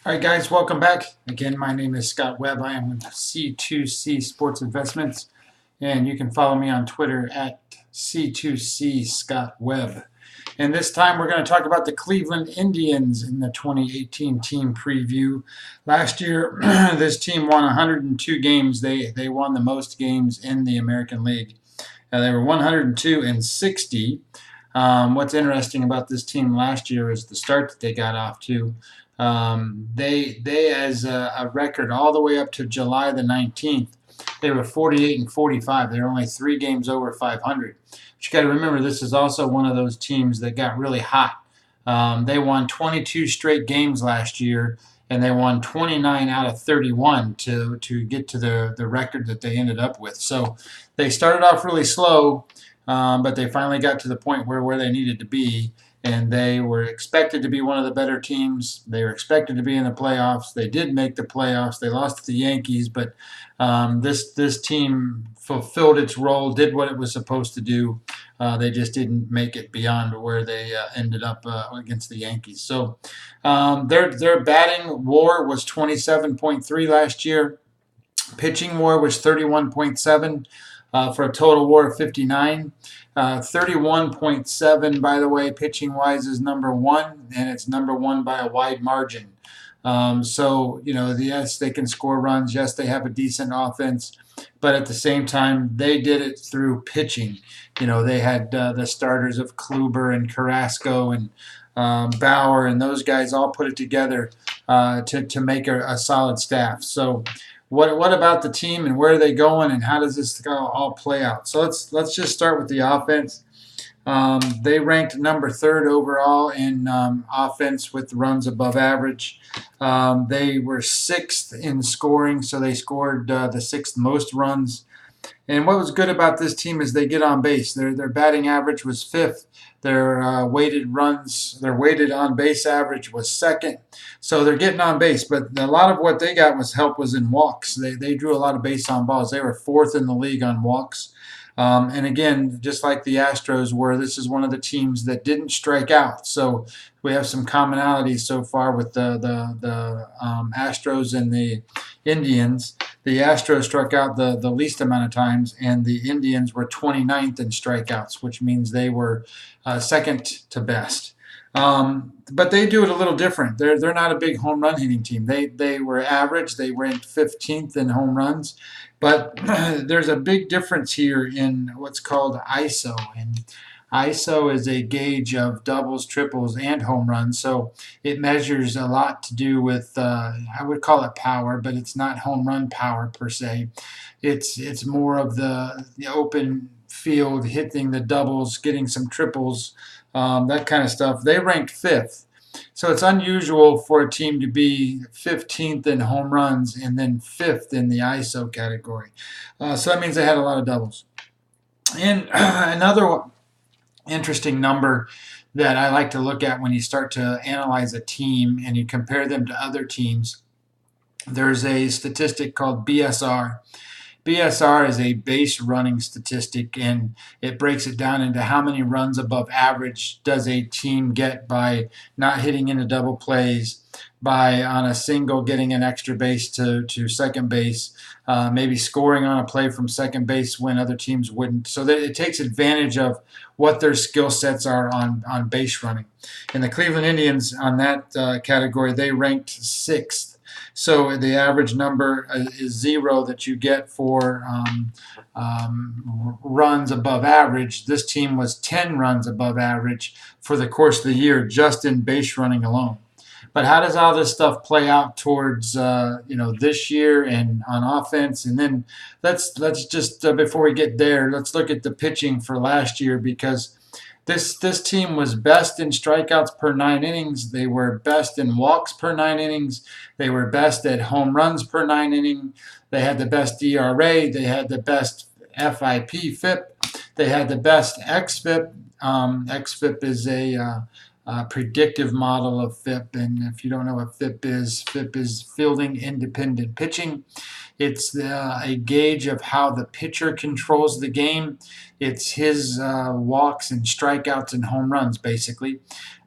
All right, guys, welcome back. Again, my name is Scott Webb. I am with C2C Sports Investments, and you can follow me on Twitter at C2C Scott Webb. And this time we're going to talk about the Cleveland Indians in the 2018 team preview. Last year, this team won 102 games. They won the most games in the American League. They were 102 and 60. What's interesting about this team last year is the start that they got off to. They as a record all the way up to July the 19th, they were 48 and 45. They were only 3 games over 500. But you got to remember, this is also one of those teams that got really hot. They won 22 straight games last year, and they won 29 out of 31 to get to the record that they ended up with. So they started off really slow, but they finally got to the point where they needed to be, and they were expected to be one of the better teams. They were expected to be in the playoffs. They did make the playoffs. They lost to the Yankees, but this team fulfilled its role, did what it was supposed to do. They just didn't make it beyond where they ended up against the Yankees. So their batting WAR was 27.3 last year. Pitching WAR was 31.7 for a total WAR of 59. 31.7, by the way, pitching wise is number one, and it's number one by a wide margin. Yes, they can score runs. Yes, they have a decent offense, but at the same time, they did it through pitching. They had the starters of Kluber and Carrasco and Bauer, and those guys all put it together to make a solid staff. So, what about the team and where are they going and how does this all play out? So let's just start with the offense. They ranked number third overall in offense with runs above average. They were sixth in scoring, so they scored the sixth most runs. And what was good about this team is they get on base. Their batting average was fifth. Their weighted on base average was second. So they're getting on base. But a lot of what they got was in walks. They drew a lot of base on balls. They were fourth in the league on walks. And again, just like the Astros were, this is one of the teams that didn't strike out. So we have some commonalities so far with the Astros and the Indians. The Astros struck out the least amount of times, and the Indians were 29th in strikeouts, which means they were second to best. But they do it a little different. They're not a big home run hitting team. They were average. They ranked 15th in home runs, but there's a big difference here in what's called ISO. And ISO is a gauge of doubles, triples, and home runs. So it measures a lot to do with I would call it power, but it's not home run power per se. It's more of the open field, hitting the doubles, getting some triples, that kind of stuff. They ranked fifth. So it's unusual for a team to be 15th in home runs and then fifth in the ISO category. So that means they had a lot of doubles. And another interesting number that I like to look at when you start to analyze a team and you compare them to other teams, there's a statistic called BSR. BSR is a base running statistic, and it breaks it down into how many runs above average does a team get by not hitting into double plays, by on a single getting an extra base to second base, maybe scoring on a play from second base when other teams wouldn't. So that it takes advantage of what their skill sets are on base running. And the Cleveland Indians on that category, they ranked sixth. So the average number is 0 that you get for runs above average. This team was 10 runs above average for the course of the year just in base running alone. But how does all this stuff play out towards this year and on offense? And then let's just before we get there, let's look at the pitching for last year, because this team was best in strikeouts per 9 innings. They were best in walks per 9 innings. They were best at home runs per 9 inning. They had the best ERA. They had the best FIP. They had the best XFIP. XFIP is a predictive model of FIP, and if you don't know what FIP is fielding independent pitching. It's a gauge of how the pitcher controls the game. It's his walks and strikeouts and home runs, basically.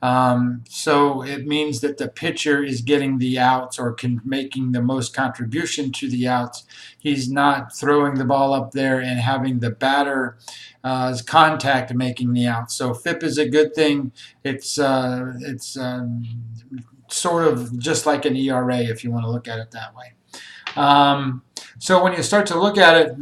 So it means that the pitcher is getting the outs or making the most contribution to the outs. He's not throwing the ball up there and having the batter contact making the outs. So FIP is a good thing. It's sort of just like an ERA if you want to look at it that way. So when you start to look at it,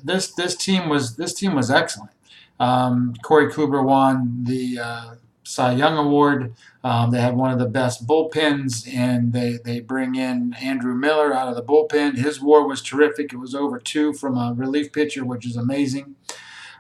this team was excellent. Corey Kluber won the Cy Young Award. They had one of the best bullpens, and they bring in Andrew Miller out of the bullpen. His WAR was terrific. It was over 2 from a relief pitcher, which is amazing.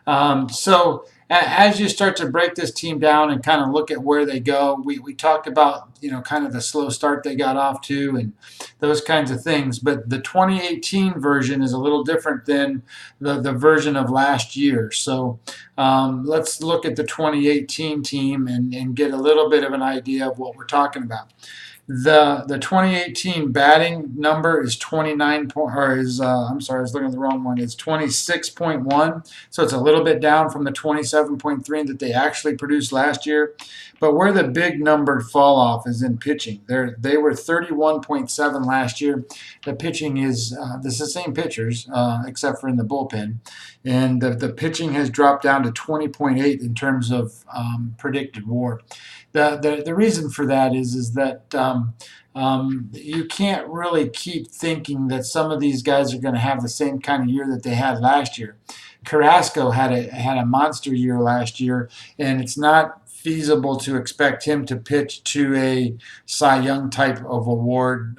So as you start to break this team down and kind of look at where they go, we talked about kind of the slow start they got off to and those kinds of things. But the 2018 version is a little different than the version of last year. So let's look at the 2018 team and get a little bit of an idea of what we're talking about. The 2018 batting number is 29 point, or is I'm sorry, I was looking at the wrong one. It's 26.1, so it's a little bit down from the 27.3 that they actually produced last year. But where the big number fall off is in pitching. They were 31.7 last year. The pitching is this is the same pitchers except for in the bullpen, and the pitching has dropped down to 20.8 in terms of predicted WAR. The reason for that is that you can't really keep thinking that some of these guys are going to have the same kind of year that they had last year. Carrasco had a monster year last year, and it's not feasible to expect him to pitch to a Cy Young type of award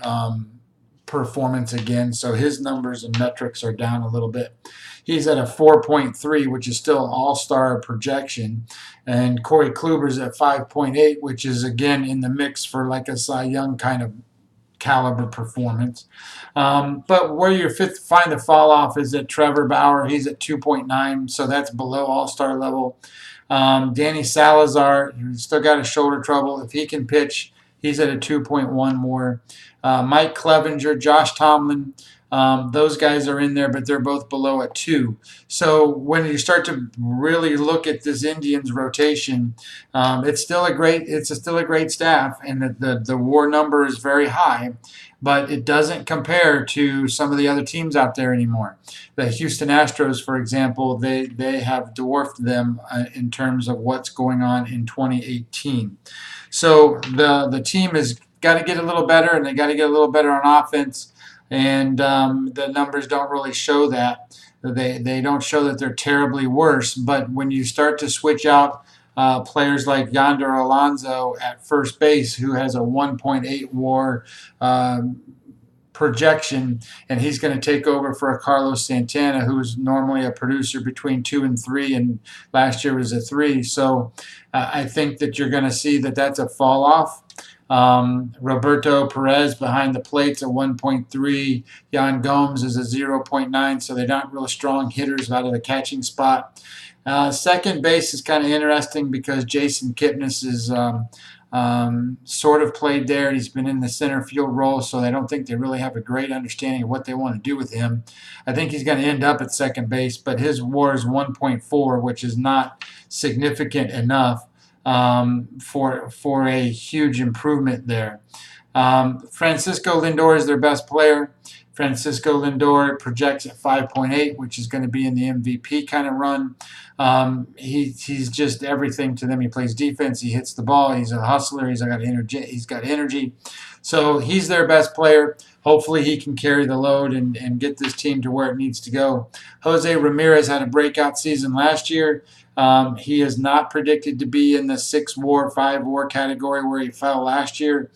performance again. So his numbers and metrics are down a little bit. He's at a 4.3, which is still all-star projection. And Corey Kluber's at 5.8, which is, again, in the mix for like a Cy Young kind of caliber performance. But where you find the fall-off is at Trevor Bauer. He's at 2.9, so that's below all-star level. Danny Salazar, he's still got his shoulder trouble. If he can pitch, he's at a 2.1 more. Mike Clevenger, Josh Tomlin, those guys are in there, but they're both below a 2. So when you start to really look at this Indians rotation, it's still a great staff, and the WAR number is very high, but it doesn't compare to some of the other teams out there anymore. The Houston Astros, for example, they have dwarfed them in terms of what's going on in 2018. So the team has got to get a little better, and they got to get a little better on offense. And the numbers don't really show that. They don't show that they're terribly worse. But when you start to switch out players like Yonder Alonso at first base, who has a 1.8 WAR projection, and he's going to take over for a Carlos Santana, who's normally a producer between 2 and 3, and last year was a 3. So I think that you're going to see that that's a fall off. Roberto Perez behind the plate's a 1.3. Yan Gomes is a 0.9, so they're not real strong hitters out of the catching spot. Second base is kind of interesting because Jason Kipnis is sort of played there. He's been in the center field role, so I don't think they really have a great understanding of what they want to do with him. I think he's going to end up at second base, but his WAR is 1.4, which is not significant enough for a huge improvement there. Francisco Lindor is their best player. Francisco Lindor projects at 5.8, which is going to be in the MVP kind of run. He's just everything to them. He plays defense. He hits the ball. He's a hustler. He's got energy. So he's their best player. Hopefully he can carry the load and get this team to where it needs to go. Jose Ramirez had a breakout season last year. He is not predicted to be in the 6 WAR, 5 WAR category where he fell last year.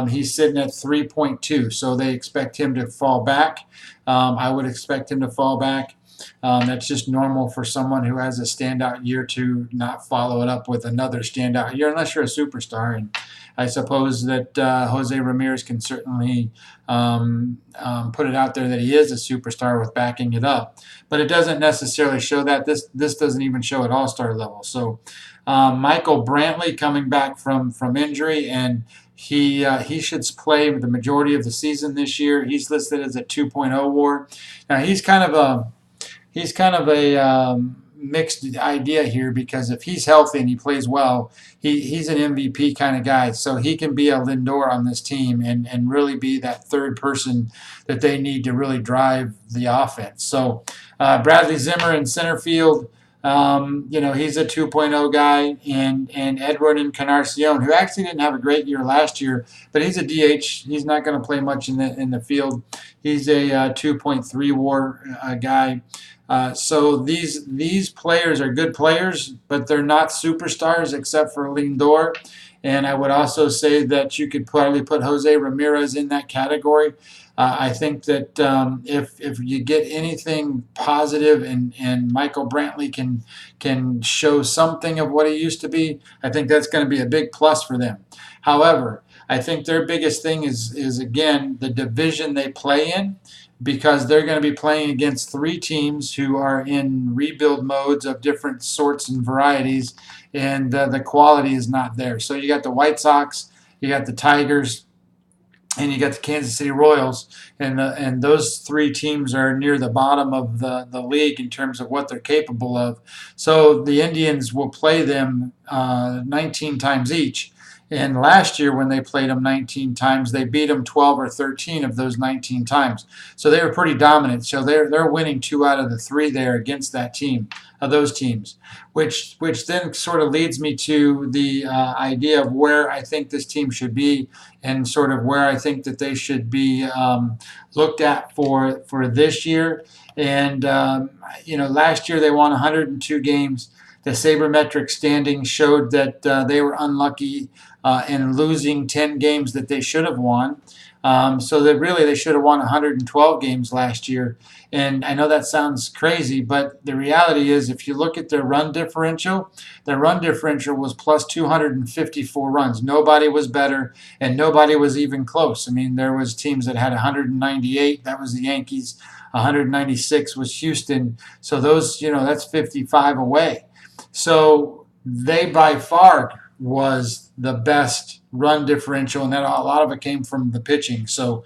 He's sitting at 3.2, so they expect him to fall back. I would expect him to fall back. That's just normal for someone who has a standout year to not follow it up with another standout year, unless you're a superstar. And I suppose that Jose Ramirez can certainly put it out there that he is a superstar with backing it up. But it doesn't necessarily show that. This doesn't even show at all-star level. So Michael Brantley coming back from injury, and he should play the majority of the season this year. He's listed as a 2.0 WAR. Now he's kind of a mixed idea here because if he's healthy and he plays well, he's an MVP kind of guy. So he can be a Lindor on this team and really be that third person that they need to really drive the offense. So Bradley Zimmer in center field. He's a 2.0 guy, and Edward Encarnacion, who actually didn't have a great year last year, but he's a DH. He's not going to play much in the field. He's a 2.3 WAR guy. So these players are good players, but they're not superstars except for Lindor. And I would also say that you could probably put Jose Ramirez in that category. I think that if you get anything positive and Michael Brantley can show something of what he used to be, I think that's going to be a big plus for them. However, I think their biggest thing is again the division they play in, because they're going to be playing against three teams who are in rebuild modes of different sorts and varieties, and the quality is not there. So you got the White Sox, you got the Tigers, and you got the Kansas City Royals, and those three teams are near the bottom of the league in terms of what they're capable of. So the Indians will play them 19 times each. And last year when they played them 19 times, they beat them 12 or 13 of those 19 times. So they were pretty dominant. So they're winning 2 out of the 3 there against that team, those teams, which then sort of leads me to the idea of where I think this team should be and sort of where I think that they should be looked at for this year. And last year they won 102 games. The sabermetric standing showed that they were unlucky in losing 10 games that they should have won. So that really they should have won 112 games last year. And I know that sounds crazy, but the reality is if you look at their run differential was plus 254 runs. Nobody was better, and nobody was even close. I mean, there was teams that had 198. That was the Yankees. 196 was Houston. So those, that's 55 away. So they by far was the best run differential, and then a lot of it came from the pitching. So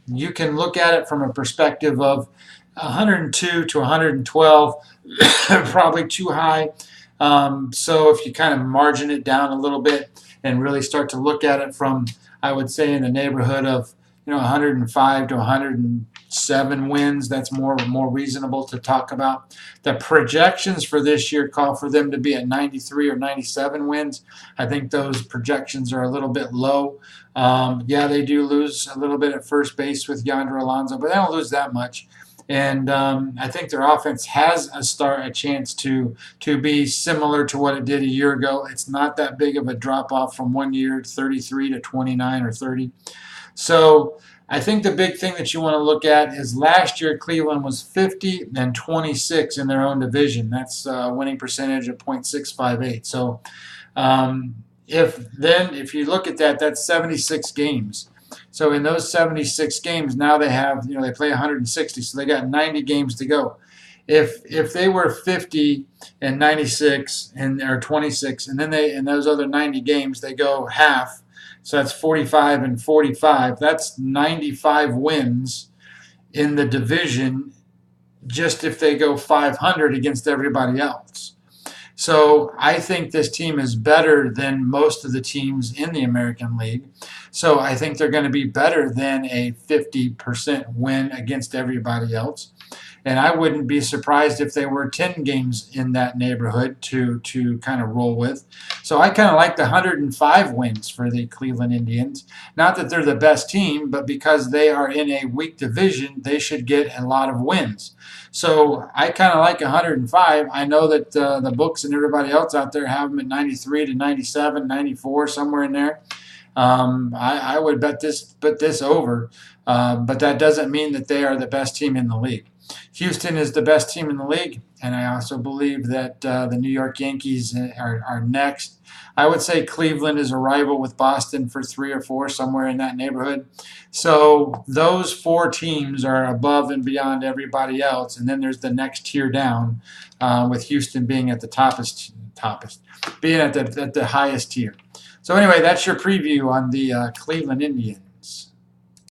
you can look at it from a perspective of 102 to 112, probably too high. So if you kind of margin it down a little bit and really start to look at it from, I would say, in the neighborhood of 105 to 107 wins. That's more reasonable to talk about. The projections for this year call for them to be at 93 or 97 wins. I think those projections are a little bit low. They do lose a little bit at first base with Yonder Alonso, but they don't lose that much. And I think their offense has a chance to be similar to what it did a year ago. It's not that big of a drop off from 1 year, 33 to 29 or 30. So I think the big thing that you want to look at is last year Cleveland was 50 and 26 in their own division. That's a winning percentage of .658. So if you look at that, that's 76 games. So in those 76 games, now they have, they play 160, so they got 90 games to go. If they were 50 and 96 or 26, and then in those other 90 games they go half. So that's 45 and 45. That's 95 wins in the division just if they go 500 against everybody else. So I think this team is better than most of the teams in the American League. So I think they're going to be better than a 50% win against everybody else. And I wouldn't be surprised if they were 10 games in that neighborhood to kind of roll with. So I kind of like the 105 wins for the Cleveland Indians. Not that they're the best team, but because they are in a weak division, they should get a lot of wins. So I kind of like 105. I know that the books and everybody else out there have them at 93 to 97, 94, somewhere in there. I would bet this over, but that doesn't mean that they are the best team in the league. Houston is the best team in the league, and I also believe that the New York Yankees are next. I would say Cleveland is a rival with Boston for 3 or 4, somewhere in that neighborhood. So those 4 teams are above and beyond everybody else, and then there's the next tier down, with Houston being at the being at the highest tier. So anyway, that's your preview on the Cleveland Indians.